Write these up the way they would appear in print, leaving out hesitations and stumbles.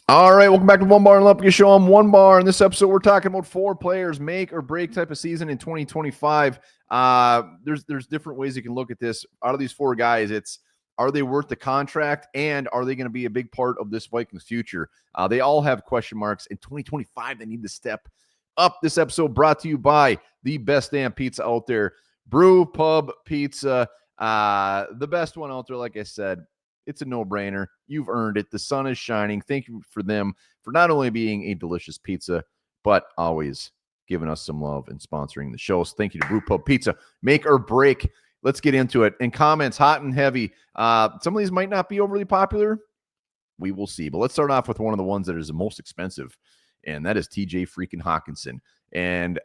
All right, welcome back to Onebar and Lupagus Show. I'm Onebar. In this episode, we're talking about 4 players, make or break type of season in 2025. There's different ways you can look at this. Out of these 4 guys, it's are they worth the contract, and are they going to be a big part of this Vikings future? They all have question marks. In 2025, they need to step up. This episode brought to you by the best damn pizza out there, Brew Pub Pizza, the best one out there. Like I said, it's a no-brainer. You've earned it. The sun is shining. Thank you for them for not only being a delicious pizza, but always giving us some love and sponsoring the show. So thank you to Brew Pub Pizza. Make or break. Let's get into it. And comments, hot and heavy. Some of these might not be overly popular. We will see. But let's start off with one of the ones that is the most expensive, and that is TJ freaking Hockenson. And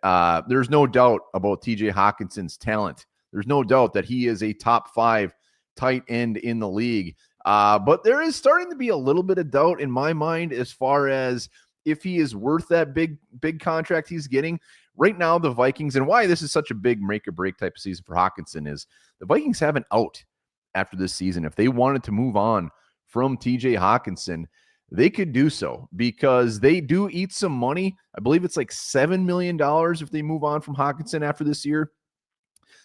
there's no doubt about TJ Hockenson's talent. There's no doubt that he is a top 5 tight end in the league. But there is starting to be a little bit of doubt in my mind as far as if he is worth that big contract he's getting. Right now, the Vikings, and why this is such a big make or break type of season for Hockenson, is the Vikings have an out after this season. If they wanted to move on from TJ Hockenson, they could do so because they do eat some money. I believe it's like $7 million if they move on from Hockenson after this year.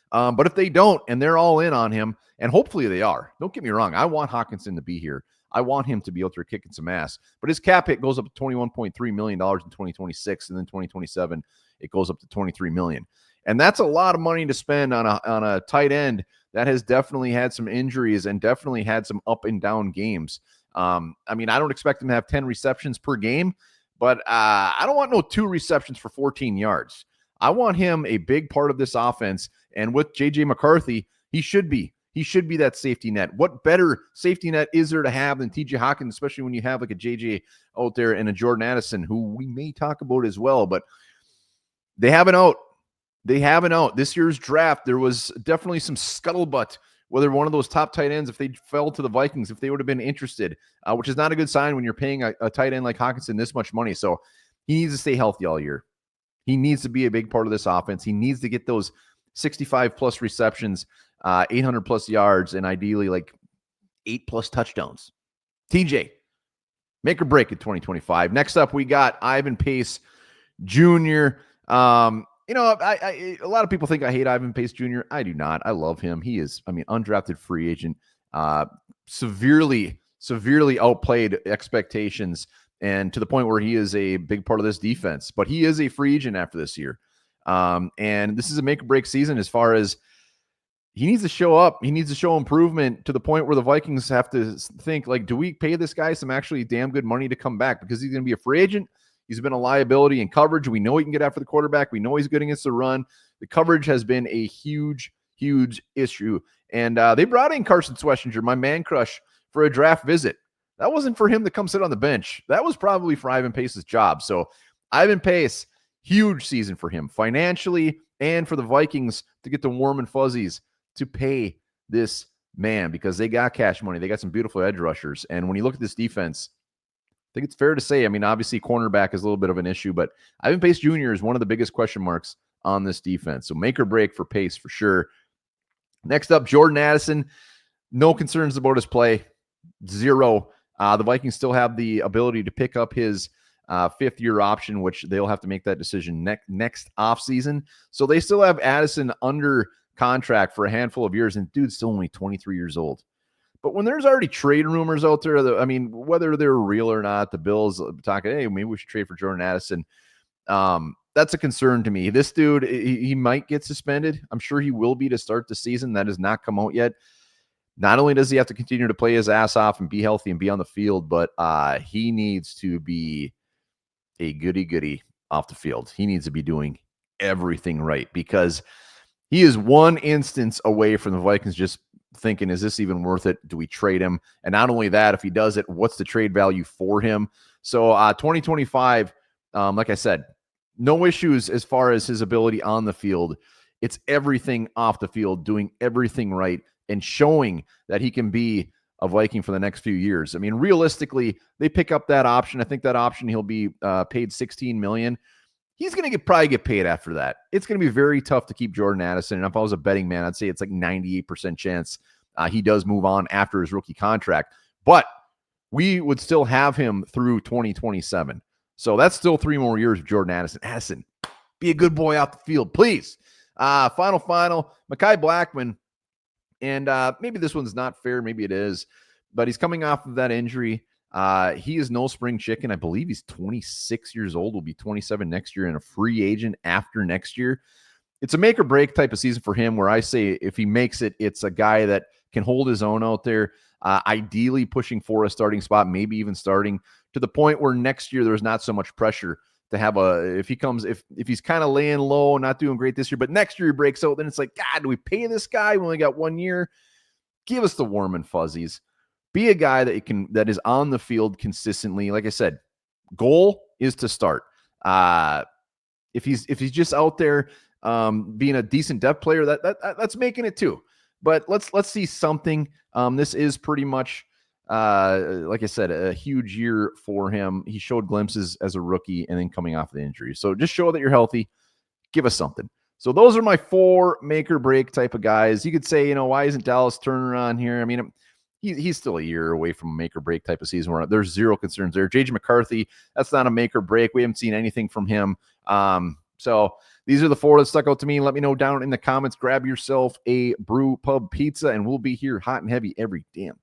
But if they don't, and they're all in on him, and hopefully they are, don't get me wrong, I want Hockenson to be here. I want him to be out there kicking some ass. But his cap hit goes up to $21.3 million in 2026, and then 2027, it goes up to $23 million. And that's a lot of money to spend on a tight end that has definitely had some injuries and definitely had some up and down games. I mean, I don't expect him to have 10 receptions per game, but I don't want no 2 receptions for 14 yards. I want him a big part of this offense. And with J.J. McCarthy, he should be that safety net. What better safety net is there to have than T.J. Hawkins, especially when you have like a J.J. out there and a Jordan Addison, who we may talk about as well. But they have an out. They have an out. This year's draft, there was definitely some scuttlebutt whether one of those top tight ends, if they fell to the Vikings, if they would have been interested, which is not a good sign when you're paying a tight end like Hockenson this much money. So he needs to stay healthy all year. He needs to be a big part of this offense. He needs to get those 65-plus receptions, 800-plus yards, and ideally like 8-plus touchdowns. TJ, make or break in 2025. Next up, we got Ivan Pace Jr. A lot of people think I hate Ivan Pace Jr. I do not. I love him. He is, undrafted free agent, severely outplayed expectations, and to the point where he is a big part of this defense. But he is a free agent after this year. And this is a make or break season as far as he needs to show up. He needs to show improvement to the point where the Vikings have to think, like, do we pay this guy some actually damn good money to come back? Because he's going to be a free agent. He's been a liability in coverage. We know he can get after the quarterback. We know he's good against the run. The coverage has been a huge issue. And they brought in Carson Schwessinger, my man crush, for a draft visit. That wasn't for him to come sit on the bench. That was probably for Ivan Pace's job. So Ivan Pace, huge season for him financially and for the Vikings to get the warm and fuzzies to pay this man because they got cash money. They got some beautiful edge rushers. And when you look at this defense, I think it's fair to say, obviously cornerback is a little bit of an issue, but Ivan Pace Jr. is one of the biggest question marks on this defense. So make or break for Pace for sure. Next up, Jordan Addison. No concerns about his play. Zero. The Vikings still have the ability to pick up his 5th-year option, which they'll have to make that decision next offseason. So they still have Addison under contract for a handful of years, and dude's still only 23 years old. But when there's already trade rumors out there, whether they're real or not, the Bills talking, hey, maybe we should trade for Jordan Addison. That's a concern to me. This dude, he might get suspended. I'm sure he will be to start the season. That has not come out yet. Not only does he have to continue to play his ass off and be healthy and be on the field, but he needs to be a goody off the field. He needs to be doing everything right because he is one instance away from the Vikings just thinking, is this even worth it? Do we trade him? And not only that, if he does it, what's the trade value for him? So 2025, like I said, no issues as far as his ability on the field. It's everything off the field, doing everything right and showing that he can be a Viking for the next few years. Realistically, they pick up that option. I think that option, he'll be paid $16 million. He's going to probably get paid after that. It's going to be very tough to keep Jordan Addison. And if I was a betting man, I'd say it's like 98% chance he does move on after his rookie contract. But we would still have him through 2027. So that's still 3 more years of Jordan Addison. Addison, be a good boy out the field, please. Final, Mekhi Blackmon. And maybe this one's not fair. Maybe it is. But he's coming off of that injury. He is no spring chicken. I believe he's 26 years old. Will be 27 next year and a free agent after next year. It's a make or break type of season for him where I say if he makes it, it's a guy that can hold his own out there, ideally pushing for a starting spot, maybe even starting to the point where next year there's not so much pressure to have if he's kind of laying low, not doing great this year, but next year he breaks out, then it's like, God, do we pay this guy? We only got 1 year. Give us the warm and fuzzies. Be a guy that is on the field consistently. Like I said, goal is to start. If he's just out there being a decent depth player, that's making it too. But let's see something. This is pretty much like I said, a huge year for him. He showed glimpses as a rookie and then coming off the injury. So just show that you're healthy. Give us something. So those are my 4 make or break type of guys. You could say, why isn't Dallas Turner on here? I mean, he's still a year away from a make or break type of season where there's zero concerns there. JJ McCarthy, that's not a make or break. We haven't seen anything from him. So these are the 4 that stuck out to me. Let me know down in the comments. Grab yourself a Brew Pub pizza, and we'll be here hot and heavy every damn day.